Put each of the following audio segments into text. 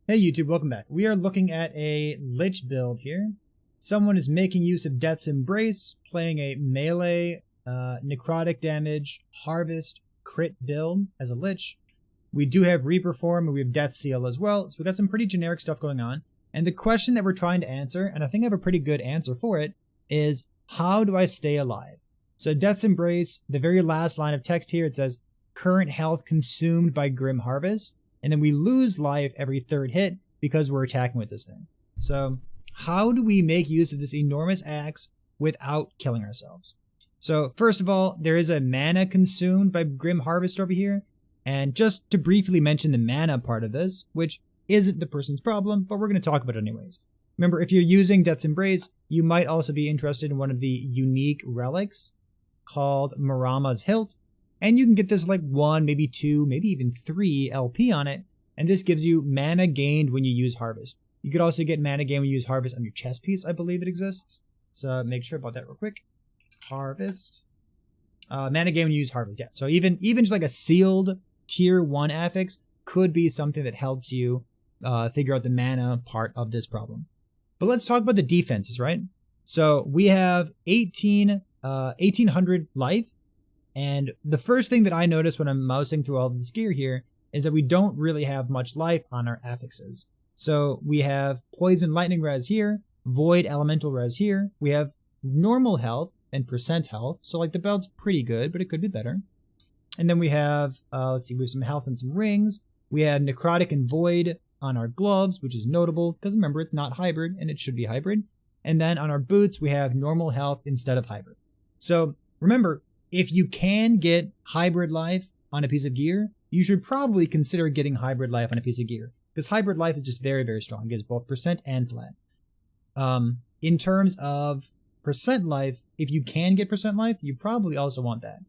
Hey YouTube, welcome back. We are looking at a Lich build here. Someone is making use of Death's Embrace, playing a melee, necrotic damage, harvest, crit build as a Lich. We do have Reaper form and we have Death Seal as well, so we got some pretty generic stuff going on. And the question that we're trying to answer, and I think I have a pretty good answer for it, is how do I stay alive? So Death's Embrace, the very last line of text here, it says, current health consumed by Grim Harvest. And then we lose life every third hit because we're attacking with this thing. So how do we make use of this enormous axe without killing ourselves? So first of all, there is a mana consumed by Grim Harvest over here. And just to briefly mention the mana part of this, which isn't the person's problem, but we're going to talk about it anyways. Remember, if you're using Death's Embrace, you might also be interested in one of the unique relics called Marama's Hilt. And you can get this like 1, maybe 2, maybe even 3 LP on it. And this gives you mana gained when you use Harvest. You could also get mana gained when you use Harvest on your chest piece, I believe it exists. So make sure about that real quick. Harvest. Mana gained when you use Harvest, yeah. So even just like a sealed tier 1 affix could be something that helps you figure out the mana part of this problem. But let's talk about the defenses, right? So we have 1800 life. And the first thing that I notice when I'm mousing through all of this gear here is that we don't really have much life on our affixes. So we have Poison Lightning Res here, Void Elemental Res here. We have normal health and percent health. So like the belt's pretty good, but it could be better. And then we have, let's see, we have some health and some rings. We have Necrotic and Void on our gloves, which is notable because remember, it's not hybrid and it should be hybrid. And then on our boots, we have normal health instead of hybrid. So remember, if you can get hybrid life on a piece of gear, you should probably consider getting hybrid life on a piece of gear. Because hybrid life is just very, very strong. It gives both percent and flat. In terms of percent life, if you can get percent life, you probably also want that.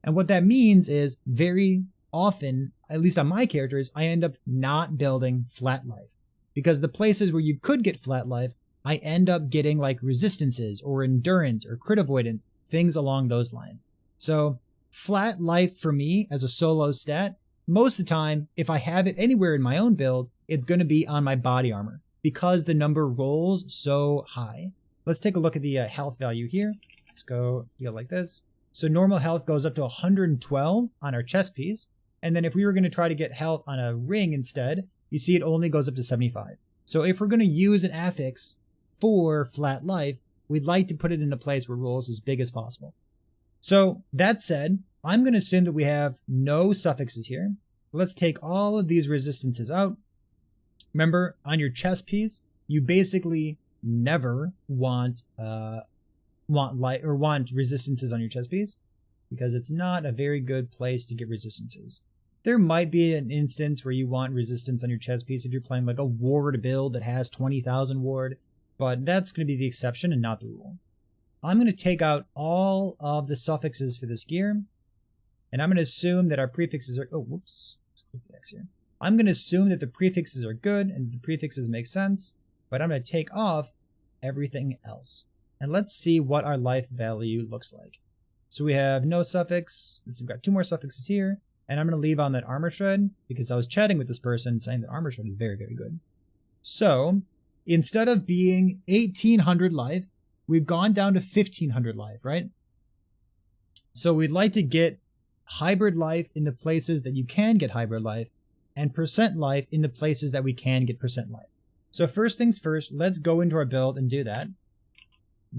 And what that means is very often, at least on my characters, I end up not building flat life. Because the places where you could get flat life, I end up getting like resistances or endurance or crit avoidance, things along those lines. So flat life for me as a solo stat, most of the time, if I have it anywhere in my own build, it's going to be on my body armor because the number rolls so high. Let's take a look at the health value here. Let's go heal like this. So normal health goes up to 112 on our chest piece. And then if we were going to try to get health on a ring instead, you see it only goes up to 75. So if we're going to use an affix for flat life, we'd like to put it in a place where it rolls as big as possible. So that said, I'm going to assume that we have no suffixes here. Let's take all of these resistances out. Remember, on your chest piece, you basically never want resistances on your chest piece because it's not a very good place to get resistances. There might be an instance where you want resistance on your chest piece if you're playing like a ward build that has 20,000 ward, but that's going to be the exception and not the rule. I'm going to take out all of the suffixes for this gear, and I'm going to assume that our prefixes are, let's click the X here. I'm going to assume that the prefixes are good and the prefixes make sense, but I'm going to take off everything else. And let's see what our life value looks like. So we have no suffix, we've got 2 more suffixes here, and I'm going to leave on that armor shred because I was chatting with this person saying that armor shred is very, very good. So instead of being 1800 life, we've gone down to 1500 life, right? So we'd like to get hybrid life in the places that you can get hybrid life and percent life in the places that we can get percent life. So first things first, let's go into our build and do that.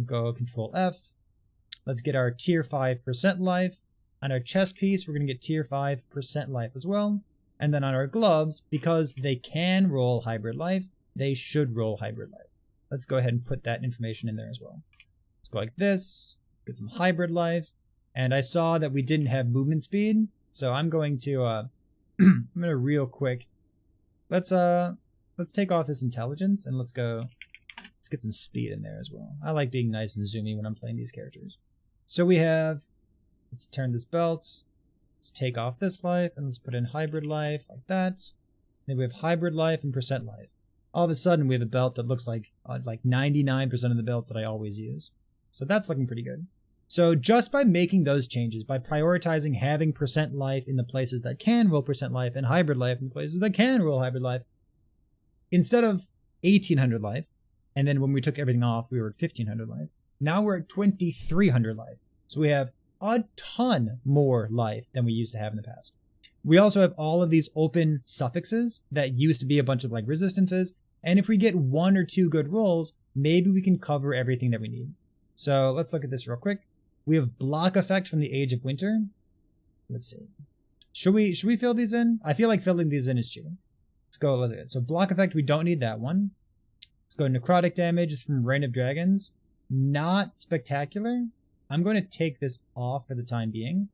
Go Control F. Let's get our tier 5% life. On our chest piece, we're going to get tier 5% life as well. And then on our gloves, because they can roll hybrid life, they should roll hybrid life. Let's go ahead and put that information in there as well. Let's go like this, get some hybrid life. And I saw that we didn't have movement speed. So I'm going to, I'm going to real quick, let's take off this intelligence and let's get some speed in there as well. I like being nice and zoomy when I'm playing these characters. So we have, let's turn this belt. Let's take off this life and let's put in hybrid life like that. Then we have hybrid life and percent life. All of a sudden we have a belt that looks like 99% of the belts that I always use. So that's looking pretty good. So just by making those changes, by prioritizing having percent life in the places that can roll percent life and hybrid life in the places that can roll hybrid life, instead of 1800 life, and then when we took everything off, we were at 1500 life. Now we're at 2300 life. So we have a ton more life than we used to have in the past. We also have all of these open suffixes that used to be a bunch of like resistances. And if we get 1 or 2 good rolls, maybe we can cover everything that we need. So let's look at this real quick. We have block effect from the Age of Winter. Let's see. Should we fill these in? I feel like filling these in is cheating. Let's go with it. So block effect, we don't need that one. Let's go necrotic damage. It's from Reign of Dragons. Not spectacular. I'm going to take this off for the time being.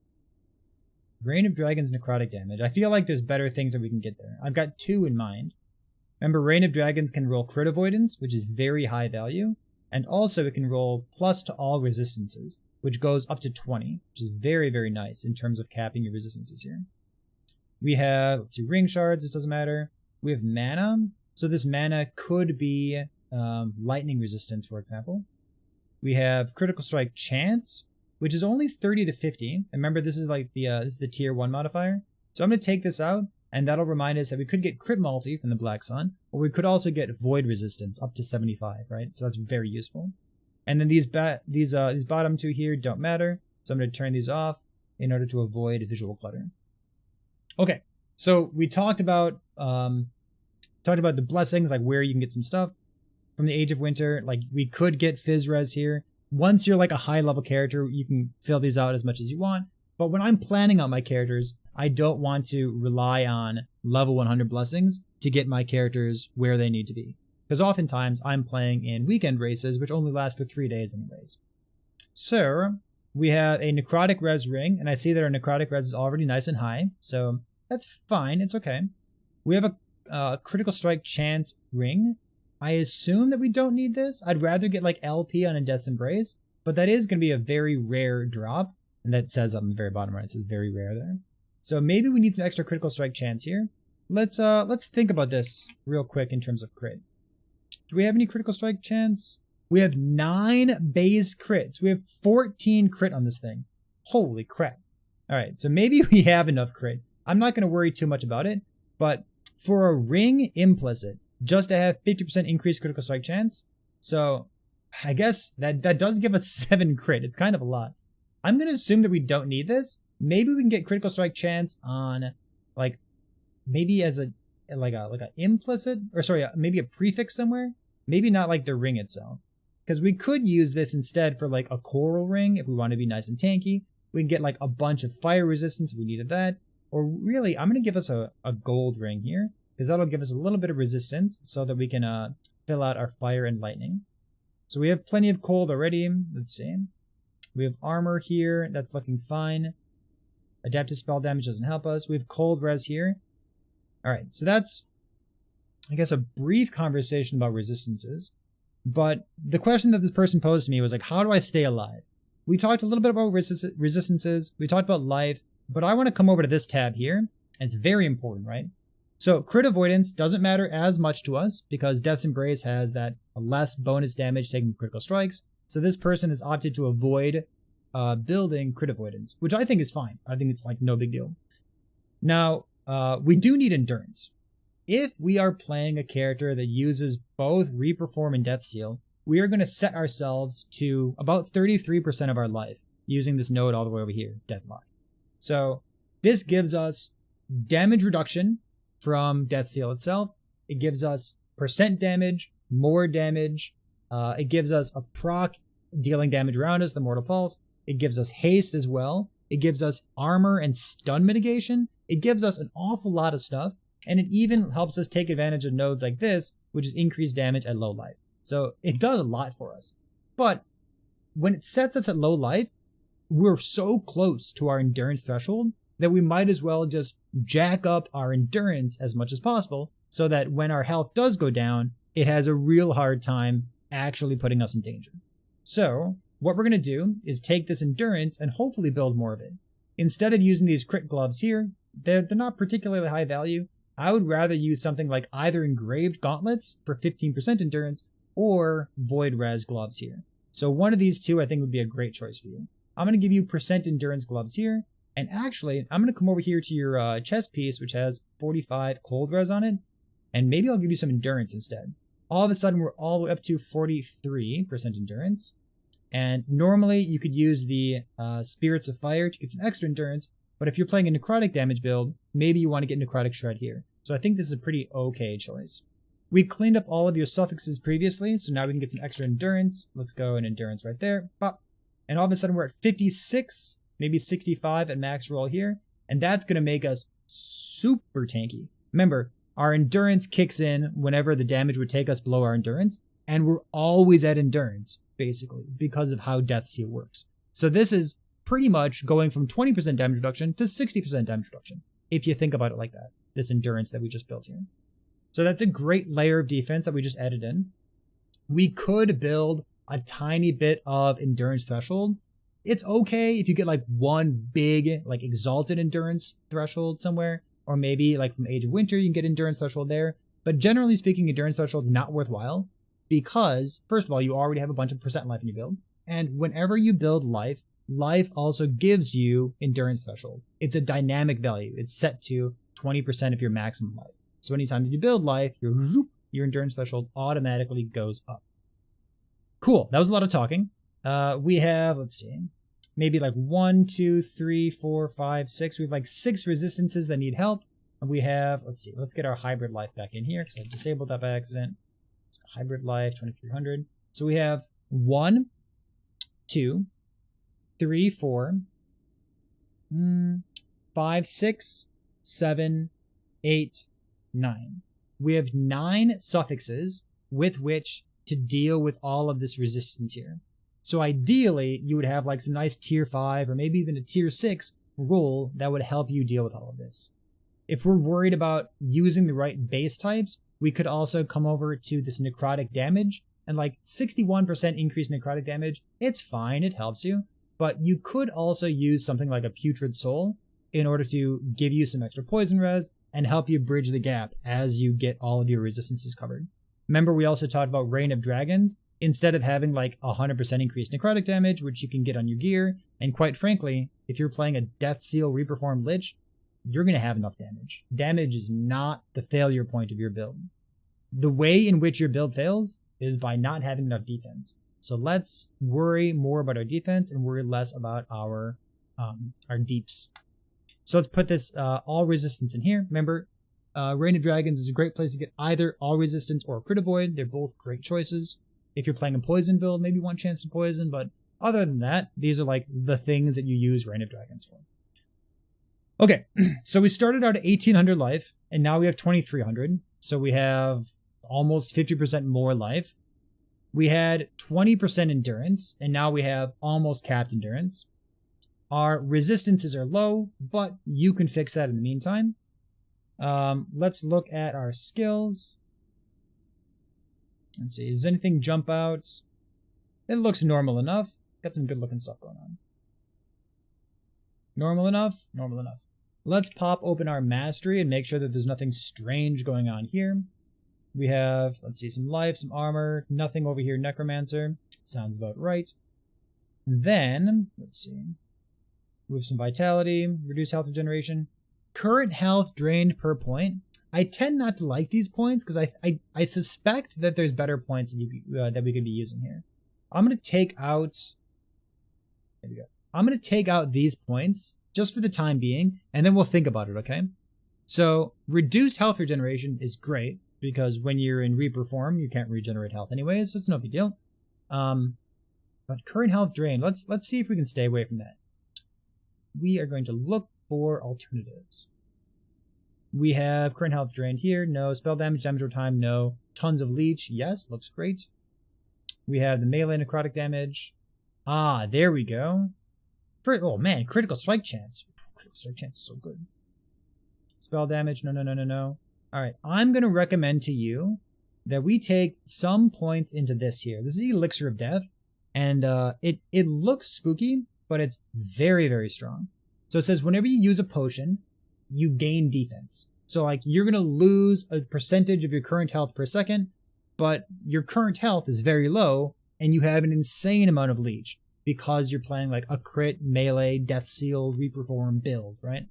Reign of Dragons necrotic damage. I feel like there's better things that we can get there. I've got 2 in mind. Remember, Reign of Dragons can roll crit avoidance, which is very high value. And also it can roll plus to all resistances, which goes up to 20, which is very, very nice in terms of capping your resistances here. We have, let's see, ring shards. This doesn't matter. We have mana. So this mana could be lightning resistance, for example. We have critical strike chance, which is only 30 to 50. And remember, this is like this is the tier 1 modifier. So I'm going to take this out, and that'll remind us that we could get crit multi from the Black Sun, or we could also get void resistance up to 75, right? So that's very useful. And then these bottom 2 here don't matter, so I'm going to turn these off in order to avoid visual clutter. Okay, so we talked about the blessings, like where you can get some stuff from the Age of Winter. Like we could get Fizz Res here. Once you're like a high level character, you can fill these out as much as you want. But when I'm planning out my characters, I don't want to rely on level 100 blessings to get my characters where they need to be. Because oftentimes I'm playing in weekend races, which only last for 3 days anyways. So we have a necrotic res ring, and I see that our necrotic res is already nice and high, so that's fine, it's okay. We have a critical strike chance ring. I assume that we don't need this. I'd rather get like LP on a Death's Embrace, but that is going to be a very rare drop, and that says on the very bottom right, it says very rare there. So maybe we need some extra critical strike chance here. Let's think about this real quick in terms of crit. Do we have any critical strike chance? We have 9 base crits. We have 14 crit on this thing. Holy crap. All right, so maybe we have enough crit. I'm not going to worry too much about it, but for a ring implicit, just to have 50% increased critical strike chance, so I guess that does give us 7 crit. It's kind of a lot. I'm going to assume that we don't need this. Maybe we can get critical strike chance on, like, maybe as a implicit, or sorry, maybe a prefix somewhere. Maybe not like the ring itself. Because we could use this instead for like a coral ring if we want to be nice and tanky. We can get like a bunch of fire resistance if we needed that. Or really, I'm going to give us a gold ring here, because that'll give us a little bit of resistance so that we can fill out our fire and lightning. So we have plenty of cold already. Let's see. We have armor here. That's looking fine. Adaptive spell damage doesn't help us. We have cold res here. Alright, so that's, I guess, a brief conversation about resistances. But the question that this person posed to me was like, how do I stay alive? We talked a little bit about resistances. We talked about life. But I want to come over to this tab here. And it's very important, right? So crit avoidance doesn't matter as much to us because Death's Embrace has that less bonus damage taken from critical strikes. So this person has opted to avoid building crit avoidance, which I think is fine. I think it's like no big deal. Now, we do need endurance. If we are playing a character that uses both Reperform and Death Seal, we are going to set ourselves to about 33% of our life using this node all the way over here, Deathlock. So this gives us damage reduction from Death Seal itself. It gives us percent damage, more damage. It gives us a proc dealing damage around us, the Mortal Pulse. It gives us haste as well. It gives us armor and stun mitigation. It gives us an awful lot of stuff. And it even helps us take advantage of nodes like this, which is increased damage at low life. So it does a lot for us. But when it sets us at low life, we're so close to our endurance threshold that we might as well just jack up our endurance as much as possible so that when our health does go down, it has a real hard time actually putting us in danger. So what we're going to do is take this endurance and hopefully build more of it. Instead of using these crit gloves here, they're not particularly high value. I would rather use something like either engraved gauntlets for 15% endurance or void res gloves here. So one of these two I think would be a great choice for you. I'm going to give you percent endurance gloves here. And actually, I'm going to come over here to your chest piece, which has 45 cold res on it. and maybe I'll give you some endurance instead. All of a sudden, we're all the way up to 43% endurance. And normally, you could use the Spirits of Fire to get some extra endurance, but if you're playing a necrotic damage build, maybe you want to get necrotic shred here. So I think this is a pretty okay choice. We cleaned up all of your suffixes previously, so now we can get some extra endurance. Let's go in endurance right there. Pop. And all of a sudden we're at 56, maybe 65 at max roll here, and that's going to make us super tanky. Remember, our endurance kicks in whenever the damage would take us below our endurance, and we're always at endurance, basically, because of how Death Seal works. So this is pretty much going from 20% damage reduction to 60% damage reduction, if you think about it like that, this endurance that we just built here. So that's a great layer of defense that we just added in. We could build a tiny bit of endurance threshold. It's okay if you get like one big, like exalted endurance threshold somewhere, or maybe like from Age of Winter, you can get endurance threshold there. But generally speaking, endurance threshold is not worthwhile because, first of all, you already have a bunch of percent life in your build. And whenever you build life, life also gives you endurance threshold. It's a dynamic value. It's set to 20% of your maximum life. So anytime you build life, your endurance threshold automatically goes up. Cool. That was a lot of talking. We have, let's see, maybe like 1, 2, 3, 4, 5, 6. We have like 6 resistances that need help. And we have, let's see, let's get our hybrid life back in here because I disabled that by accident. So hybrid life, 2300. So we have 1, 2, 3, 4, 5, 6, 7, 8, 9. We have 9 suffixes with which to deal with all of this resistance here. So ideally, you would have like some nice tier 5 or maybe even a tier 6 roll that would help you deal with all of this. If we're worried about using the right base types, we could also come over to this necrotic damage, and like 61% increased necrotic damage, it's fine, it helps you, but you could also use something like a putrid soul in order to give you some extra poison res and help you bridge the gap as you get all of your resistances covered. Remember, we also talked about Reign of Dragons. Instead of having like 100% increased necrotic damage, which you can get on your gear, and quite frankly, if you're playing a Death Seal Reperformed Lich, you're going to have enough damage. Damage is not the failure point of your build. The way in which your build fails is by not having enough defense. So let's worry more about our defense and worry less about our deeps. So let's put this all resistance in here. Remember, Reign of Dragons is a great place to get either all resistance or crit avoid. They're both great choices. If you're playing a poison build, maybe one chance to poison, but other than that, these are like the things that you use Reign of Dragons for. Okay, so we started out at 1800 life, and now we have 2300. So we have almost 50% more life. We had 20% endurance, and now we have almost capped endurance. Our resistances are low, but you can fix that in the meantime. Let's look at our skills. Let's see, does anything jump out? It looks normal enough. Got some good looking stuff going on. Normal enough? Normal enough. Let's pop open our mastery and make sure that there's nothing strange going on here. We have, let's see, some life, some armor, nothing over here, necromancer. Sounds about right. Then, let's see. We have some vitality, reduce health regeneration. Current health drained per point. I tend not to like these points because I suspect that there's better points that we could be using here. I'm going to take out... There we go. I'm going to take out these points just for the time being, and then we'll think about it, okay? So, reduced health regeneration is great, because when you're in Reaper form, you can't regenerate health anyways, so it's no big deal. But current health drain, let's see if we can stay away from that. We are going to look for alternatives. We have current health drain here, no. Spell damage, damage over time, no. Tons of leech, yes, looks great. We have the melee necrotic damage. Ah, there we go. Oh man, critical strike chance. Critical strike chance is so good. Spell damage, no. Alright, I'm going to recommend to you that we take some points into this here. This is Elixir of Death, and it looks spooky, but it's very, very strong. So it says whenever you use a potion, you gain defense. So like you're going to lose a percentage of your current health per second, but your current health is very low, and you have an insane amount of leech because you're playing like a crit, melee, Death Seal, Reperform build, right?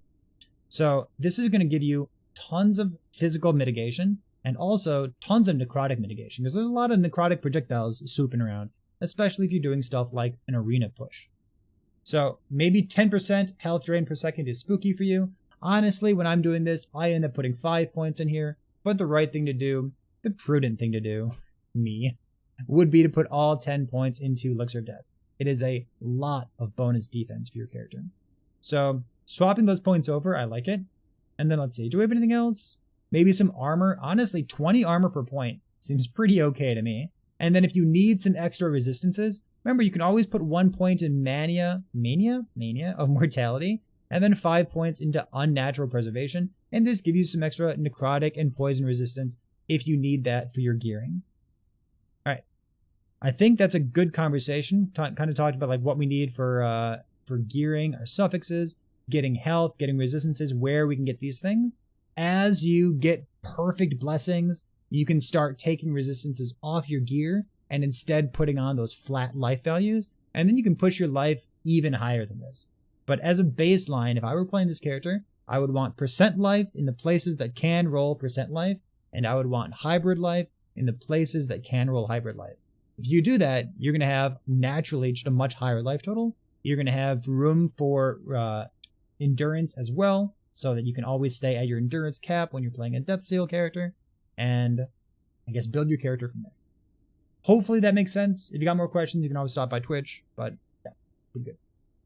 So this is going to give you tons of physical mitigation, And also tons of necrotic mitigation, because there's a lot of necrotic projectiles swooping around, especially if you're doing stuff like an arena push. So maybe 10% health drain per second is spooky for you. Honestly, when I'm doing this, I end up putting 5 points in here, but the right thing to do, the prudent thing to do, would be to put all 10 points into Elixir of Death. It is a lot of bonus defense for your character. So swapping those points over, I like it. And then let's see, do we have anything else? Maybe some armor. Honestly, 20 armor per point seems pretty okay to me. And then if you need some extra resistances, remember you can always put 1 point in mania of mortality, and then 5 points into unnatural preservation. And this gives you some extra necrotic and poison resistance if you need that for your gearing. All right. I think that's a good conversation. Kind of talked about like what we need for gearing, our suffixes, getting health, getting resistances, where we can get these things. As you get perfect blessings, you can start taking resistances off your gear and instead putting on those flat life values, and then you can push your life even higher than this. But as a baseline, if I were playing this character, I would want percent life in the places that can roll percent life, and I would want hybrid life in the places that can roll hybrid life. If you do that, you're going to have naturally just a much higher life total. You're going to have room for endurance as well, so that you can always stay at your endurance cap when you're playing a Death Seal character, and I guess build your character from there. Hopefully that makes sense. If you got more questions, you can always stop by Twitch, but yeah, we're good.